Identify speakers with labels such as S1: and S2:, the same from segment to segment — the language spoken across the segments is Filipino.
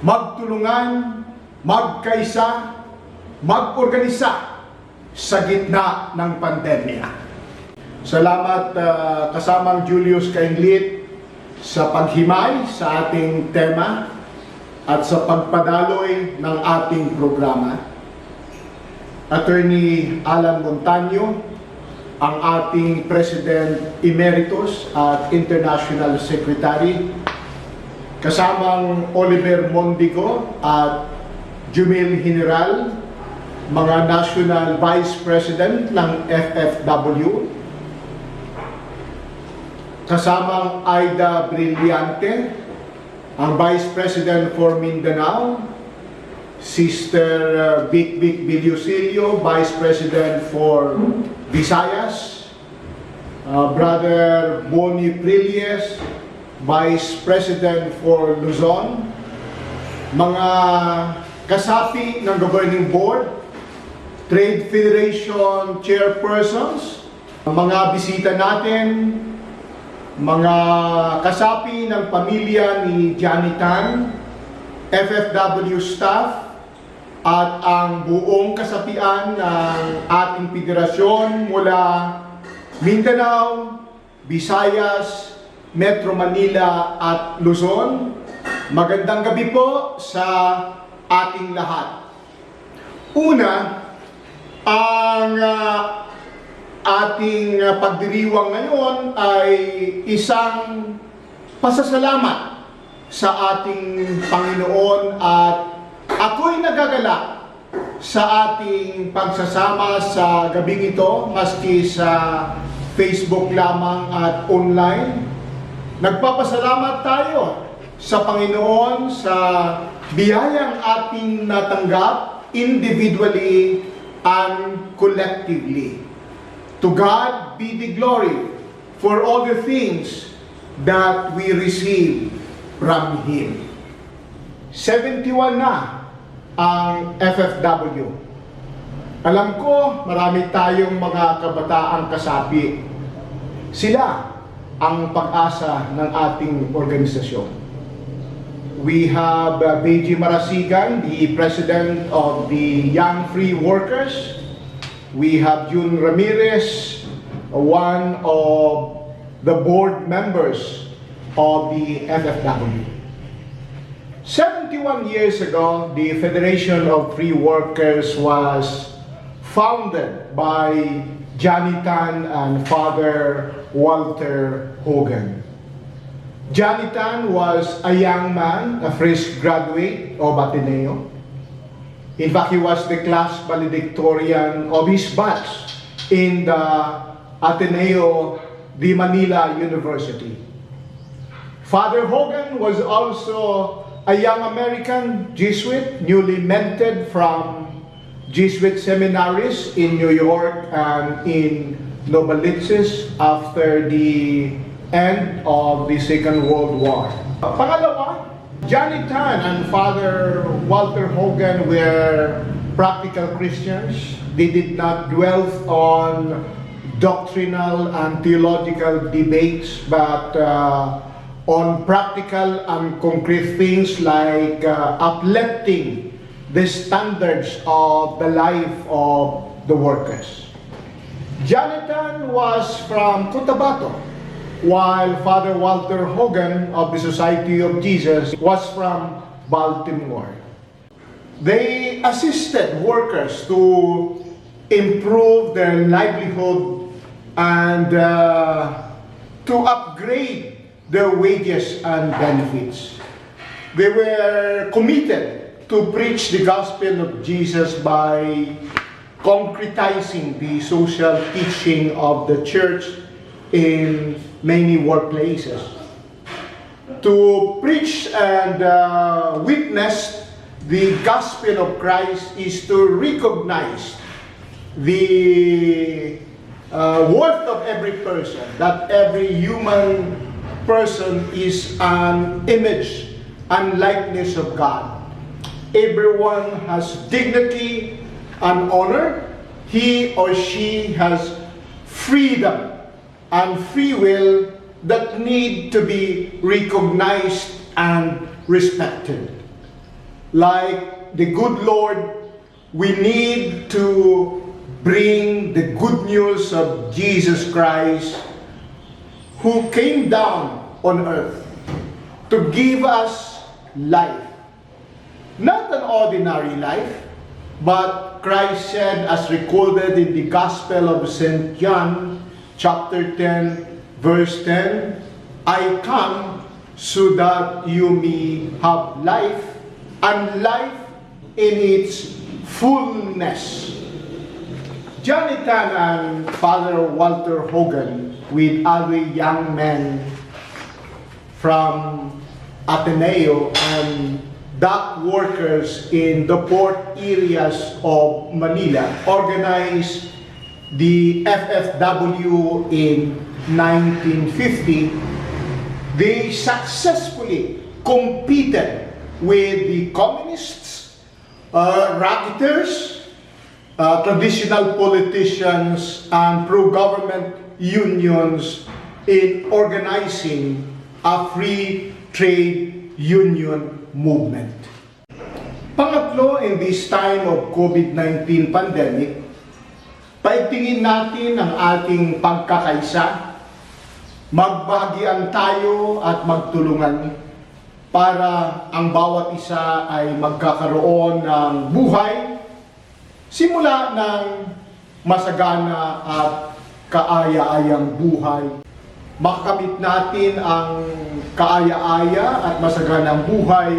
S1: magtulungan, magkaisa, mag-organisa sa gitna ng pandemya. Salamat kasamang Julius Kainglit sa paghimay sa ating tema at sa pagpadaloy ng ating programa. Attorney Alan Montaño, ang ating President Emeritus at International Secretary, kasamang Oliver Mondigo at Jumil General, mga National Vice President ng FFW, kasamang Aida Brillante, ang Vice President for Mindanao, Sister Vic Villusilio, Vice President for Visayas, Brother Boni Prilles, Vice President for Luzon, mga kasapi ng Governing Board, Trade Federation Chairpersons, mga bisita natin, mga kasapi ng pamilya ni Johnny Tan, FFW staff, at ang buong kasapian ng ating federasyon mula Mindanao, Visayas, Metro Manila at Luzon. Magandang gabi po sa ating lahat. Una, ang ating pagdiriwang ngayon ay isang pasasalamat sa ating Panginoon at ako'y nagagalak sa ating pagsasama sa gabing ito, maski sa Facebook lamang at online. Nagpapasalamat tayo sa Panginoon sa biyayang ating natanggap individually and collectively. To God be the glory for all the things that we receive from Him. 71 na ang FFW. Alam ko, marami tayong mga kabataang kasapi. Sila ang pag-asa ng ating organisasyon. We have Beji Marasigan, the President of the Young Free Workers. We have Jun Ramirez, one of the board members of the FFW. 71 years ago, the Federation of Free Workers was founded by Johnny Tan and Father Walter Hogan. Johnny Tan was a young man, a fresh graduate of Ateneo. In fact, he was the class valedictorian of his batch in the Ateneo de Manila University. Father Hogan was also a young American Jesuit, newly minted from Jesuit seminaries in New York and in Novaliches after the end of the Second World War. Pangalawa, Johnny Tan and Father Walter Hogan were practical Christians. They did not dwell on doctrinal and theological debates, but on practical and concrete things like uplifting the standards of the life of the workers. Jonathan was from Cotabato, while Father Walter Hogan of the Society of Jesus was from Baltimore. They assisted workers to improve their livelihood and to upgrade their wages and benefits. They were committed to preach the gospel of Jesus by concretizing the social teaching of the church in many workplaces. To preach and witness the gospel of Christ is to recognize the worth of every person, that every human person is an image and likeness of God. Everyone has dignity and honor. He or she has freedom and free will that need to be recognized and respected. Like the good Lord, we need to bring the good news of Jesus Christ, who came down on earth to give us life. Not an ordinary life, but Christ said, as recorded in the Gospel of St. John, chapter 10, verse 10, I come so that you may have life, and life in its fullness. Jonathan and Father Walter Hogan, with other young men from Ateneo and dock workers in the port areas of Manila, organized the FFW in 1950. They successfully competed with the communists, racketeers, traditional politicians, and pro-government unions in organizing a free trade union movement. Pangatlo, in this time of COVID-19 pandemic, paigtingin natin ang ating pagkakaisa, magbahagian tayo at magtulungan para ang bawat isa ay magkakaroon ng buhay, simula ng masagana at kaaya-ayang buhay. Makakamit natin ang kaaya-aya at masaganang buhay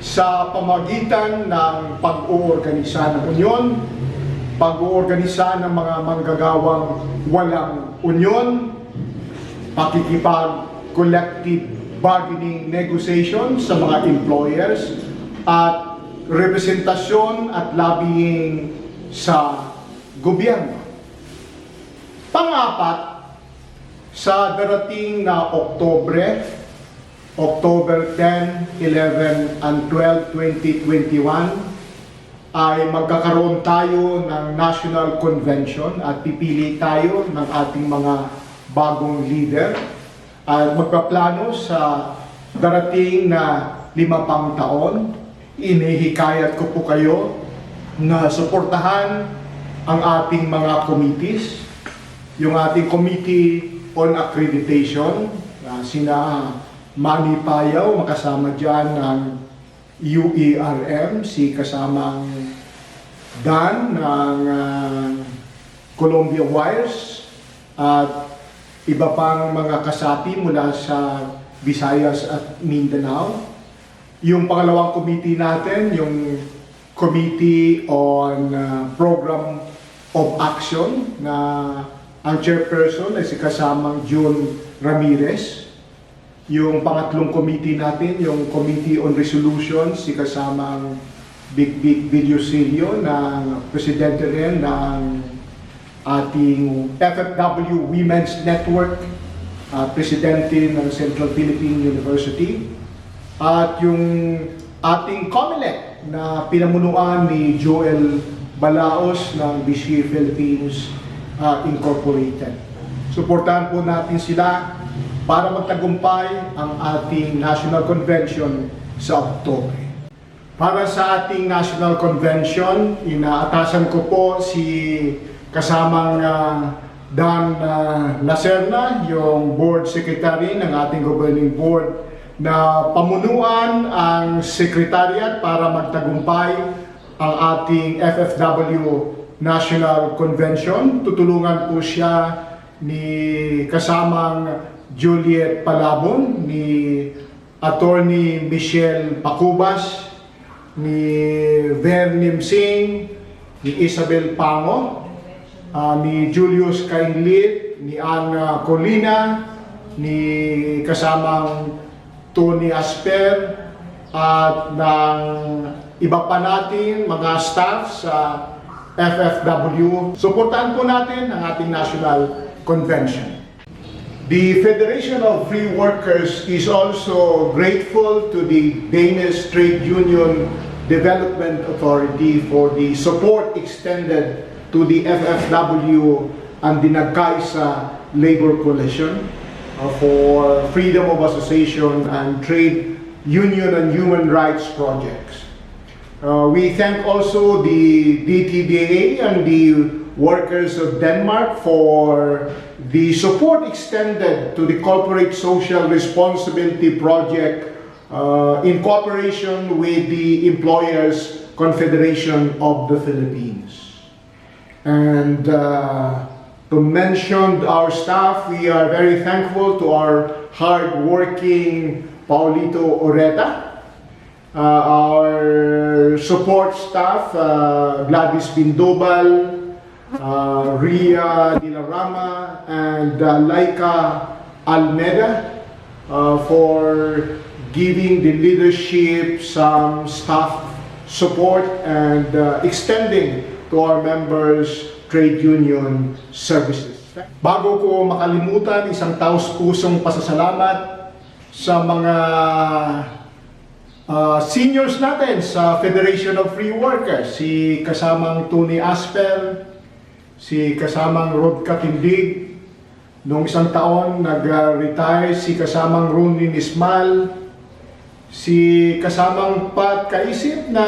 S1: sa pamagitan ng pag-oorganisa ng unyon, pag-oorganisa ng mga manggagawang walang unyon, pakikipag-collective bargaining negotiation sa mga employers, at representasyon at lobbying sa gobyerno. Pang-apat, sa darating na October 10, 11, and 12, 2021, ay magkakaroon tayo ng National Convention at pipili tayo ng ating mga bagong leader at magpaplano sa darating na 5 pang taon. Inihikayat ko po kayo na suportahan ang ating mga committees, yung ating Committee on Accreditation, sina Manny Payaw, makasama dyan ng UERM, si kasamang Dan ng Columbia Wires, at iba pang mga kasapi mula sa Visayas at Mindanao. Yung pangalawang committee natin, yung Committee on Program of Action, na ang chairperson ay si kasamang June Ramirez. Yung pangatlong committee natin, yung Committee on Resolutions, si kasamang Big Videosilio, na presidente rin ng ating FFW Women's Network, presidente ng Central Philippine University, at yung ating COMELEC na pinamunuan ni Joel Balaos ng Vichy Philippines Incorporated. Suportahan po natin sila para magtagumpay ang ating National Convention sa Oktubre. Para sa ating National Convention, inaatasan ko po si kasamang Dan Lacerna, yung Board Secretary ng ating Governing Board, na pamunuan ang Secretariat para magtagumpay ang ating FFW National Convention. Tutulungan po siya ni kasamang Juliet Palabon, ni Attorney Michelle Pacubas, ni Vernim Singh, ni Isabel Pango, ni Julius Kainlit, ni Ana Colina, ni kasamang Tony Asper, at ng iba pa natin mga staff sa FFW. Suportahan po natin ang ating National Convention. The Federation of Free Workers is also grateful to the Danish Trade Union Development Authority for the support extended to the FFW and the Magkaisa Labor Coalition for freedom of association and trade union and human rights projects. We thank also the DTDA and the workers of Denmark for the support extended to the Corporate Social Responsibility Project in cooperation with the Employers Confederation of the Philippines. And to mention our staff, we are very thankful to our hard-working Paulito Oreta, our support staff, Gladys Bindobal, Ria Dilarama, and Laika Almeda for giving the leadership some staff support and extending to our members trade union services. Bago ko makalimutan, isang taos-pusong pasasalamat sa mga seniors natin sa Federation of Free Workers, si kasamang Tony Aspel, si kasamang Rod Katindig, noong isang taon nag-retire si kasamang Ronnie Nismal, si kasamang Pat Kaisip na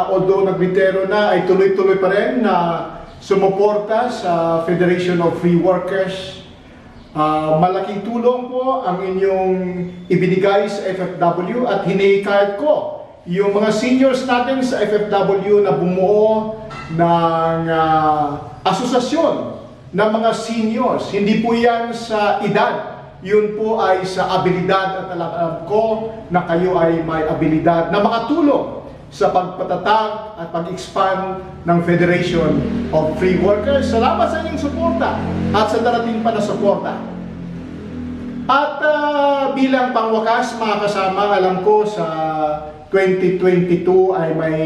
S1: although nag-retiro na ay tuloy-tuloy pa rin na sumuporta sa Federation of Free Workers. Malaking tulong po ang inyong ibinigay sa FFW at hinihikayat ko yung mga seniors natin sa FFW na bumuo ng asosasyon ng mga seniors. Hindi po yan sa edad, yun po ay sa abilidad, at alam ko na kayo ay may abilidad na makatulong sa pagpatatag at pag-expand ng Federation of Free Workers. Salamat sa inyong suporta at sa darating pa na suporta. At bilang pangwakas, mga kasama, alam ko sa 2022 ay may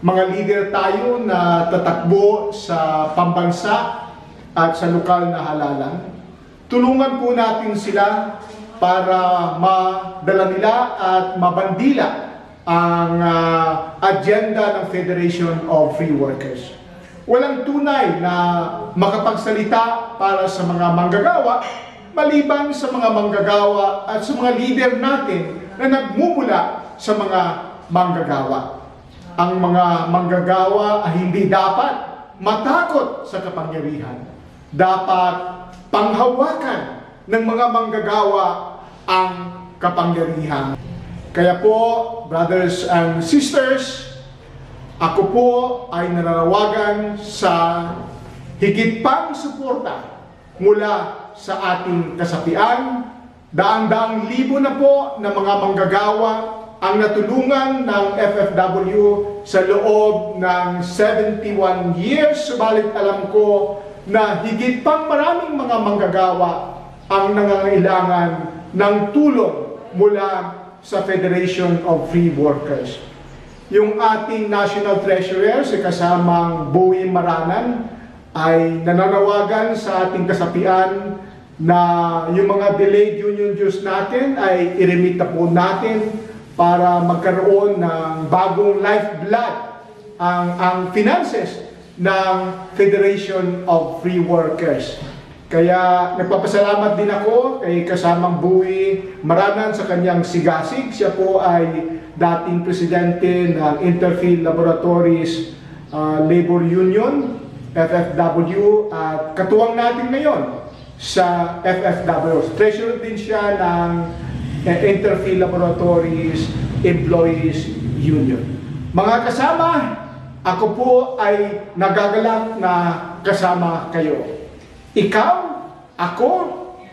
S1: mga leader tayo na tatakbo sa pambansa at sa lokal na halalan. Tulungan po natin sila para madala nila at mabandila ang agenda ng Federation of Free Workers. Walang tunay na makapagsalita para sa mga manggagawa, maliban sa mga manggagawa at sa mga leader natin na nagmumula sa mga manggagawa. Ang mga manggagawa ay hindi dapat matakot sa kapangyarihan. Dapat panghawakan ng mga manggagawa ang kapangyarihan. Kaya po, brothers and sisters, ako po ay nananawagan sa higit pang suporta mula sa ating kasapian. Daang-daang libo na po ng mga manggagawa ang natulungan ng FFW sa loob ng 71 years. Subalit alam ko na higit pang maraming mga manggagawa ang nangangailangan ng tulong mula sa Federation of Free Workers. Yung ating National Treasurer, si kasamang Bowie Maranan, ay nananawagan sa ating kasapian na yung mga delayed union dues natin ay i-remit na po natin para magkaroon ng bagong lifeblood ang finances ng Federation of Free Workers. Kaya nagpapasalamat din ako kay kasamang Bowie Maranan sa kanyang sigasig. Siya po ay dating presidente ng Interfield Laboratories Labor Union, FFW, at katuwang natin ngayon sa FFW. Treasurer din siya ng Interfield Laboratories Employees Union. Mga kasama, ako po ay nagagalak na kasama kayo. Ikaw, ako,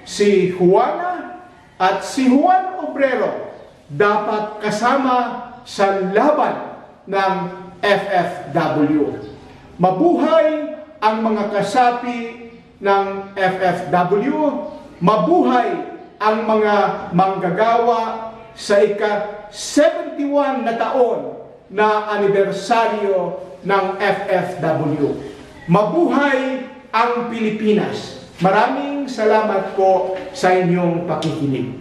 S1: si Juana at si Juan Obrero dapat kasama sa laban ng FFW. Mabuhay ang mga kasapi ng FFW, mabuhay ang mga manggagawa sa ika-71 na taon na anibersaryo ng FFW. Mabuhay ang Pilipinas. Maraming salamat po sa inyong pakikinig.